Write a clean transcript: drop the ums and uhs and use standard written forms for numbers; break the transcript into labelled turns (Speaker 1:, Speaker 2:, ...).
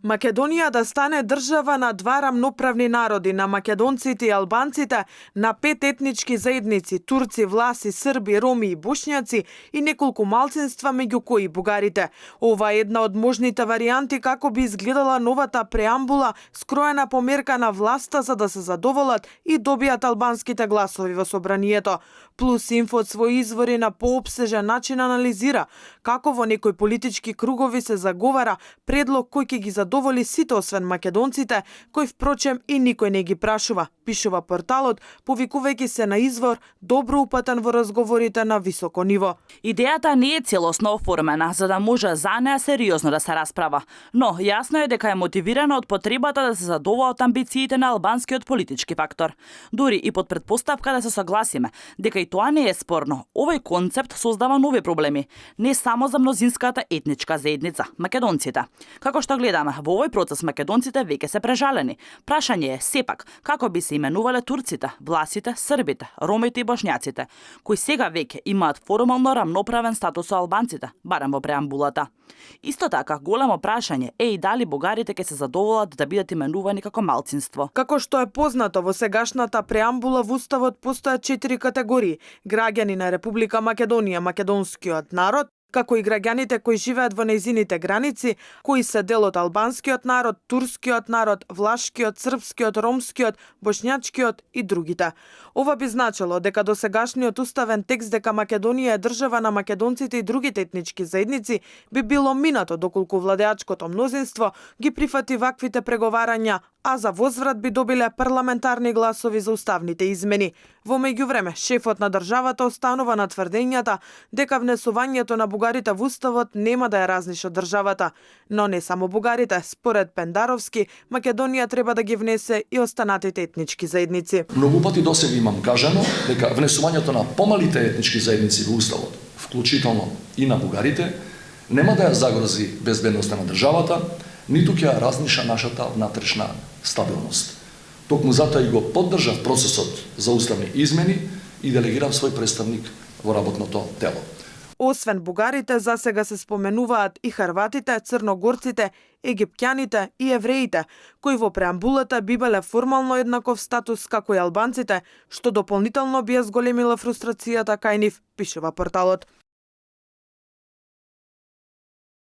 Speaker 1: Македонија да стане држава на два рамноправни народи, на македонците и албанците, на 5 етнички заедници, турци, власи, срби, роми и бошњаци и неколку малцинства меѓу кои бугарите. Ова е една од можните варијанти како би изгледала новата преамбула, скроена по мерка на власта за да се задоволат и добијат албанските гласови во собранието. Плюс инфо од своји извори на поопсежен начин анализира како во некои политички кругови се заговара предлог кој ќе ги задоволи сите освен македонците, кој впрочем и никој не ги прашува, пишува порталот, повикувајќи се на извор добро упатен во разговорите на високо ниво.
Speaker 2: Идејата не е целосно оформена, за да може за неа сериозно да се расправа, но јасно е дека е мотивирана од потребата да се задоволат амбициите на албанскиот политички фактор. Дури и под предпоставка да се согласиме дека и тоа не е спорно, овој концепт создава нови проблеми, не само за мнозинската етничка заедница, македонците. Како што гледаме, во овој процес македонците веќе се прежалени. Прашање е сепак како би се именувале турците, власите, србите, ромите и бошњаците, кои сега веќе имаат формално рамноправен статус со албанците, барем во преамбулата. Исто така, големо прашање е и дали бугарите ќе се задоволат да бидат именувани како малцинство.
Speaker 1: Како што е познато, во сегашната преамбула во Уставот постојат 4 категории: граѓани на Република Македонија, македонскиот народ, како и граѓаните кои живеат во нејзините граници, кои се дел од албанскиот народ, турскиот народ, влашкиот, српскиот, ромскиот, бошњачкиот и другите. Ова би значило дека досегашниот уставен текст дека Македонија е држава на македонците и другите етнички заедници би било минато доколку владеачкото мнозинство ги прифати ваквите преговарања, а за возврат би добиле парламентарни гласови за уставните измени. Во меѓувреме, шефот на државата останува на тврдењата дека внесувањето на бугарите во уставот нема да ја разниши од државата. Но не само бугарите, според Пендаровски, Македонија треба да ги внесе и останатите етнички заедници.
Speaker 3: Многу пати досега имам кажано дека внесувањето на помалите етнички заедници во уставот, вклучително и на бугарите, нема да ја загрози безбедноста на државата, ниту ќе ја разниша нашата внатрешна стабилност. Токму затоа и го поддржав процесот за уставни измени и делегирав свој представник во работното тело.
Speaker 1: Освен бугарите, засега се споменуваат и хрватите, црногорците, египтјаните и евреите, кои во преамбулата би биле формално еднаков статус како и албанците, што дополнително би ја зголемила фрустрацијата кај нив, пишува порталот.